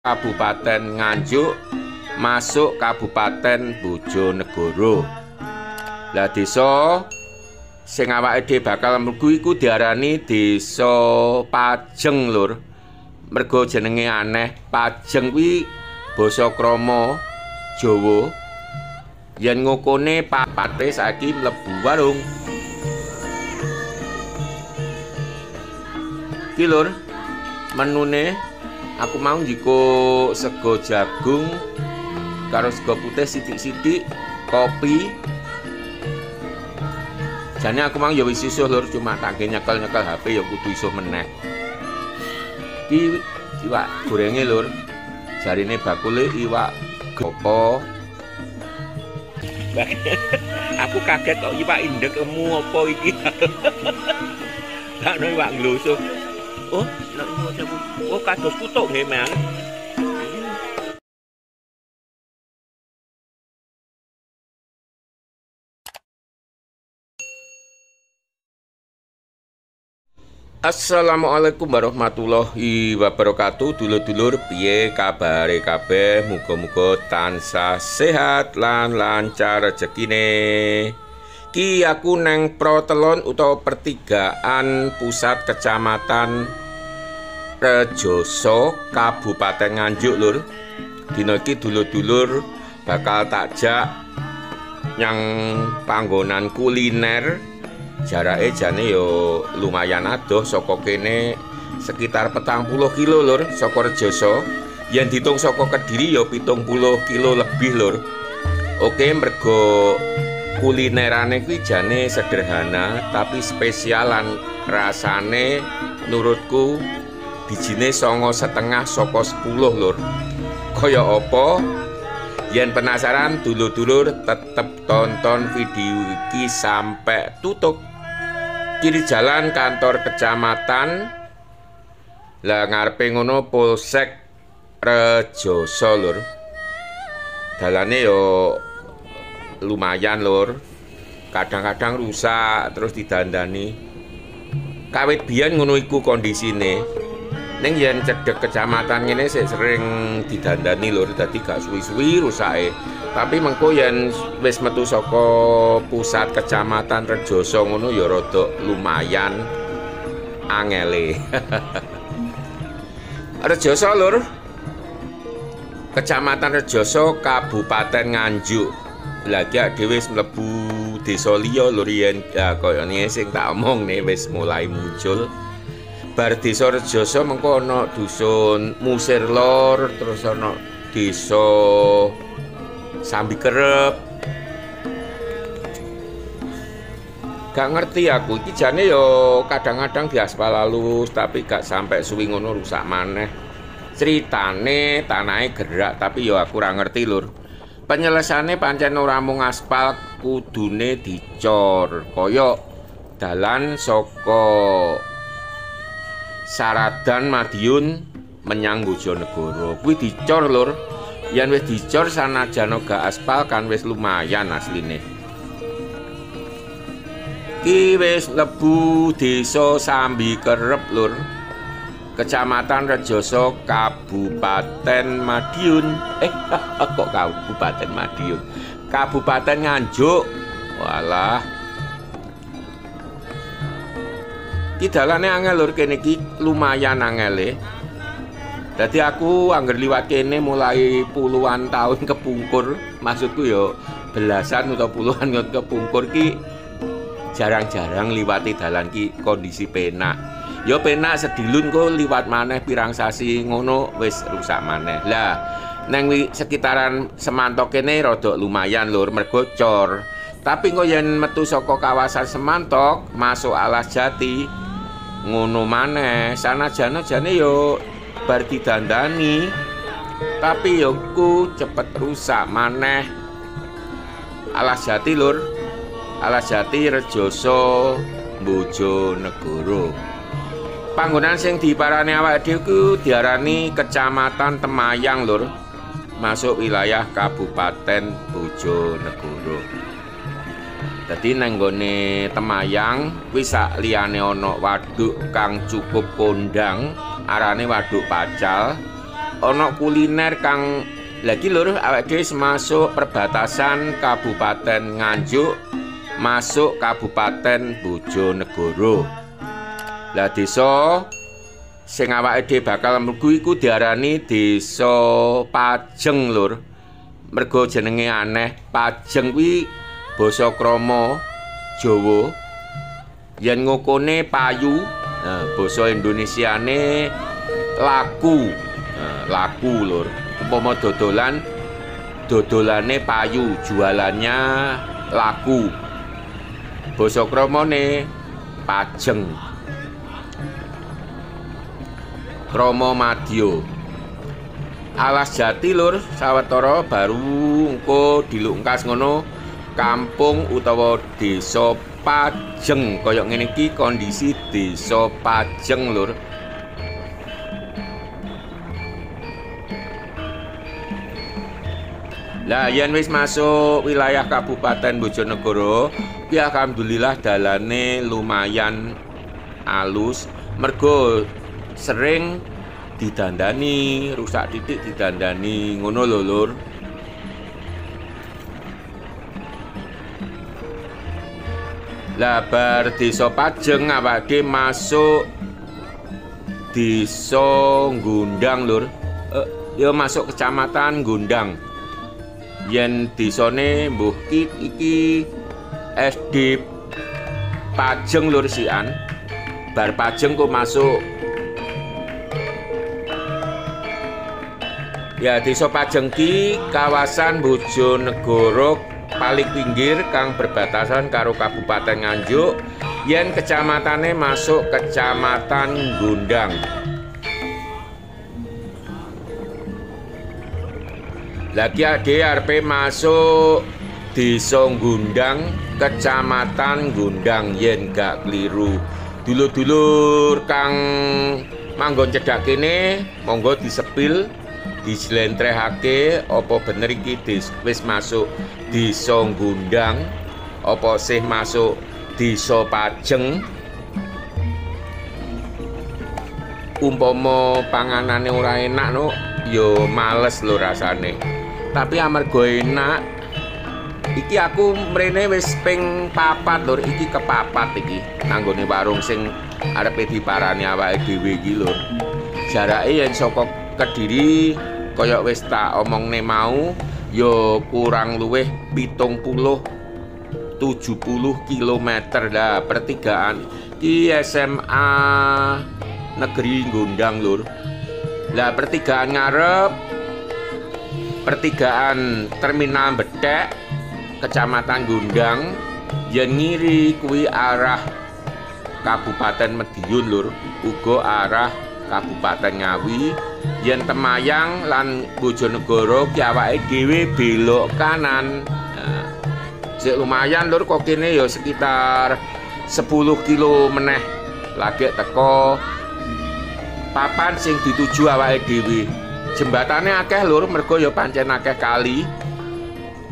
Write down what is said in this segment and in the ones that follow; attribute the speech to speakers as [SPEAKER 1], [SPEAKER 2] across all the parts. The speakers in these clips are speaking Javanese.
[SPEAKER 1] Kabupaten Nganjuk masuk Kabupaten Bojonegoro. Lah desa sing awake dhewe bakal mlebu iku diarani Desa Pajeng, Lur. Mergo jenenge aneh. Pajeng kuwi basa krama Jawa. Yen ngokone papate saiki mlebu warung. Iki Lur, menune aku mau njiko sego jagung karo sego putih sithik-sithik, kopi. Jane aku mau ya wis isuh Lur, cuma tak nyekel-nyekel HP ya kudu isuh meneh. Iki iwak gorenge Lur. Jarine bakule iwak gopo. Aku kaget kok iwak indek emu apa iki. Lah no iwak nglusuh. Oh, kados kutuk nggih, Mang. Assalamualaikum warahmatullahi wabarakatuh. Dulur-dulur piye kabare kabeh? Muga-muga tansah sehat lan lancar rezekine. Ki aku neng Protelon utawa pertigaan pusat kecamatan Rejoso Kabupaten Nganjuk Lur. Dina iki dulur-dulur bakal takjak nyang panggonan kuliner. Jarake jane yo lumayan adoh saka kene sekitar 40 kilo Lur saka Rejoso. Yen ditung saka Kediri yo 70 kilo lebih Lur. Oke, mergo kulinerane kuwi jane sederhana tapi spesialan, rasane nurutku bijine 9,5 saka 10 Lur. Kaya apa? Yen penasaran dulur-dulur tetep tonton video iki sampai tutup. Kiri jalan kantor kecamatan, lah ngarepe ngono Polsek Rejoso Lur. Dalane yo lumayan Lur, kadang-kadang rusak terus didandani. Kawit biyen ngono iku kondisine. Ning yen cedhek kecamatan ngene sik sering didandani Lur, dadi gak suwi-suwi rusake. Tapi mengko yen wis metu saka pusat kecamatan Rejoso ngono ya rada lumayan angele. Rejoso Lur, Kecamatan Rejoso Kabupaten Nganjuk. Lagi dhewe wis mlebu desa liya Lur, yen ya kaya ngene sing tak omongne wis mulai muncul. Bar desa Rejoso mengko ana dusun Musir Lor, terus ana desa Sambi Kerep. Gak ngerti aku iki jane yo kadang-kadang diaspal halus tapi gak sampai suwi ngono rusak maneh. Ceritane tanahe gerak tapi yo aku ora ngerti Lur. Penyelesaiane pancen ora mung aspal, kudune dicor. Kaya dalan saka Saradan Madiun menyang Bojonegoro kuwi dicor Lur. Yen wis dicor sanajan gak aspal kan wis lumayan asline. Ki wis lebu desa Sambi Kerep Lur, Kecamatan Rejoso Kabupaten Madiun. Kok Kabupaten Madiun? Kabupaten Nganjuk. Walah. Ki dalane angel Lur, kene iki lumayan angele. Dadi aku angger liwat kene mulai puluhan tahun kepungkur, maksudku yo belasan atau puluhan kepungkur ki jarang-jarang liwati dalan ki kondisi penak. Yo penak sedilun kok liwat maneh pirang sasi ngono wis rusak maneh. Lah neng sekitaran Semantok kene rada lumayan Lur, mergo cor. Tapi kok yen metu saka kawasan Semantok masuk Alas Jati ngono maneh, sanajane jane yo bar didandani tapi yo ku cepet rusak maneh. Alas Jati Lur, Alas Jati Rejoso Bojonegoro. Panggonan sing diparani awake dhewe ku diarani Kecamatan Temayang Lur, masuk wilayah Kabupaten Bojonegoro. Dadi nang nggone Temayang kuwi sak liyane ana waduk kang cukup kondang, arane Waduk Pacal. ana kuliner kang lagi lur awake dhewe masuk perbatasan Kabupaten Nganjuk masuk Kabupaten Bojonegoro. Lah desa sing awake dhewe bakal mlebu iku diarani Desa Pajeng lur. Mergo jenenge aneh, Pajeng kuwi basa krama Jawa. Yen ngokone payu, nah basa Indonesiane laku. Laku lur. Umpama dodolane payu, jualannya laku. Basa kramane Pajeng. Krama Madya. Alas Jati lur sawetara baru engko dilungkas ngono kampung utawa desa Pajeng kaya ngene iki kondisi desa Pajeng lur. Lah yen wis masuk wilayah Kabupaten Bojonegoro ya alhamdulillah dalane lumayan alus mergo sering didandani, rusak titik didandani ngono lho lur. Lah bar desa Pajeng awake masuk desa Gondang lur. Ya masuk kecamatan Gondang. Yen desane mbuh iki SD Pajeng lur sian. Bar Pajeng kok masuk ya desa Pajeng ki kawasan Bojonegoro paling pinggir kang berbatasan karo Kabupaten Nganjuk. Yen kecamatane masuk Kecamatan Gondang. Lagi ade arepe masuk desa Gondang, Kecamatan Gondang yen gak kliru. Dulur-dulur kang manggon cedhak kene monggo disepil dijlentrehake apa bener iki wis masuk desa Gondang apa sih masuk desa Pajeng. Umpama panganane ora enak no yo males lho rasane, tapi amarga enak iki aku mrene wis ping 4 lur, iki kepapat iki nanggone warung sing arepe diparani awake dhewe iki lur. Jarake yen saka Kediri kaya wis tak omongne mau ya kurang luwih 70 km lah pertigaan iki SMA Negeri Gondang lur. Lah pertigaan ngarep pertigaan Terminal Bedek Kecamatan Gondang yen ngiri kuwi arah Kabupaten Madiun lur, uga arah Kabupaten Ngawi. Yen Temayang lan Bojonegoro ki awake dhewe belok kanan. Nah, sik lumayan lur kok kene ya sekitar 10 kilo meneh lagi teko papan sing dituju awake dhewe. Jembatane akeh lur mergo ya pancen akeh kali.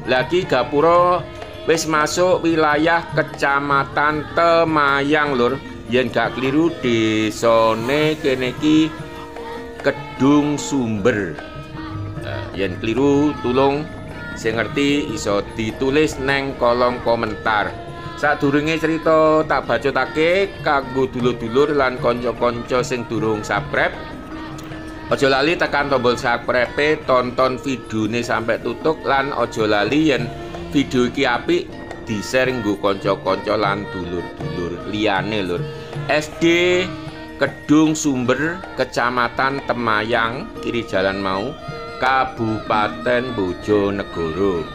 [SPEAKER 1] Lagi gapura wis masuk wilayah Kecamatan Temayang lur. Yen gak kliru desane kene iki Kedung Sumber. Yen kliru tulung sing ngerti iso ditulis neng kolom komentar. Sadurunge cerita tak bacotake kanggo dulur-dulur lan kanca-kanca sing durung subscribe. Aja lali tekan tombol subscribe, tonton videone sampai tutup lan aja lali yen video iki apik di-share nggo kanca-kanca lan dulur-dulur liyane lur. SD Kedung Sumber, Kecamatan Temayang, kiri jalan mau, Kabupaten Bojonegoro.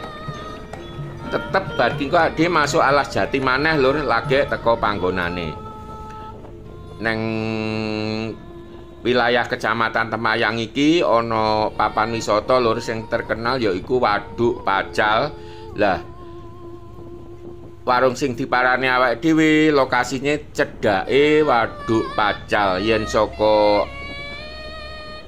[SPEAKER 1] Tetep bagi kok ade masuk Alas Jati maneh lur, lagi teko panggonane. Neng wilayah Kecamatan Temayang iki ana papan wisata lur sing terkenal yaiku Waduk Pacal. Lah warung sing diparani awake dhewe lokasinya cedhake Waduk Pacal. Yen saka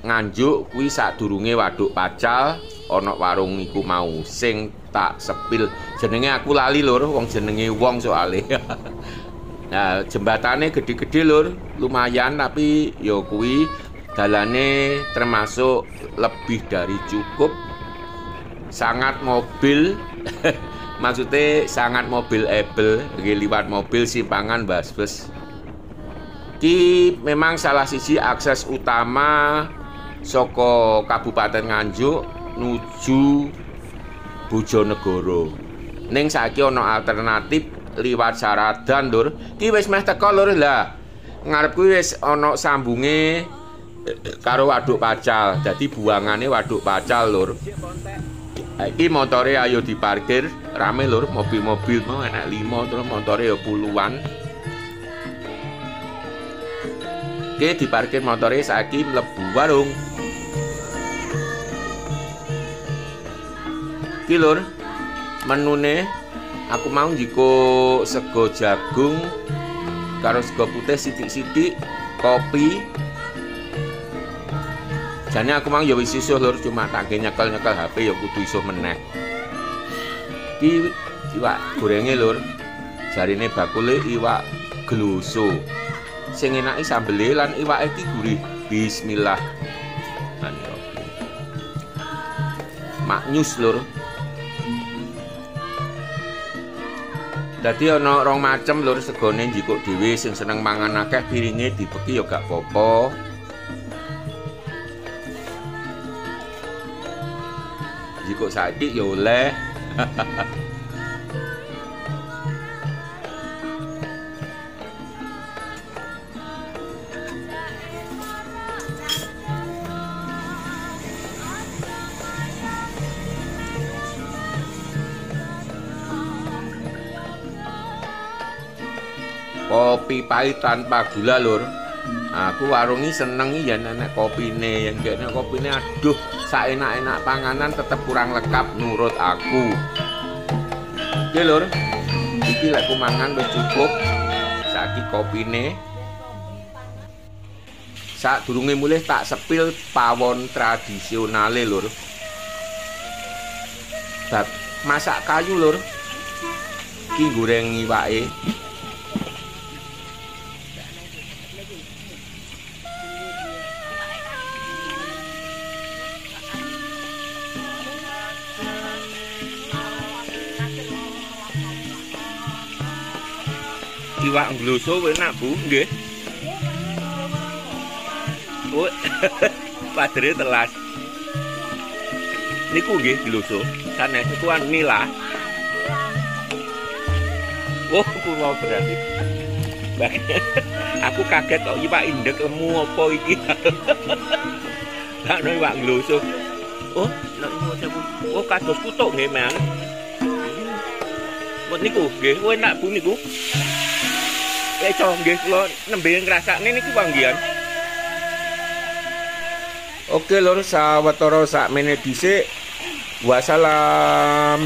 [SPEAKER 1] Nganjuk kuwi sadurunge Waduk Pacal ana warung iku mau sing tak sepil. Jenenge aku lali lur, wong jenenge wong soalé. Nah, jembatane gede-gede lur, lumayan tapi ya kuwi dalane termasuk lebih dari cukup, sangat mobil. Maksudnya sangat mobil-able, liwat mobil simpangan bus. Ki memang salah siji akses utama saka Kabupaten Nganjuk nuju Bojonegoro. Ning saiki ana alternatif liwat Saradan, Lur. Ki wis meh teko, Lur. Lah, ngarep kuwi wis ana sambunge karo Waduk Pacal. Dadi buangane Waduk Pacal, Lur. Iki motore ayo diparkir rame, Lur. Mobil-mobil mau enak 5 terus motore ya puluhan. Oke, diparkir motore saiki mlebu warung. Iki, Lur, menune aku mau njiko sego jagung karo sego putih sithik-sithik, kopi. Jane aku mang ya wis isuh, Lur, cuma tak nyekel-nyekel HP ya kudu isuh meneh. Iki iwak gorenge, Lur. Jarine bakule iwak gloso. Sing enake sambele lan iwake iki gurih. Bismillah. Maknyus, Lur. Dadi ana rong macem, Lur, segone njikuk dhewe. Sing seneng mangan akeh piringe dibeki ya gak apa-apa. Jiko saiki ya oleh. Kopi pahit tanpa gula, Lur. Aku warungi seneng ya nenek kopine, yang kene kopine aduh saenak-enak panganan tetep kurang lengkap nurut aku. Oke, Lur. Iki lek mangan wis cukup. Saiki kopine. Sadurunge mulih tak sepil pawon tradisionale, Lur. Bab masak kayu, Lur. Iki goreng iwake. Iwak gloso enak, Bu, nggih. Oh, padere telas. Niku nggih gloso. Sanes niku nila. Oh, pulau berarti. Aku kaget kok iwak indek lemu apa iki. Lah iwak gloso. Oh, nek oh kados kutuk nggih, Mas. Mut niku nggih, enak, Bu, niku. Nggih kula nembe ngrasakne niki wanggian. Oke, Lur, sawetara sakmene dhisik. Wassalam.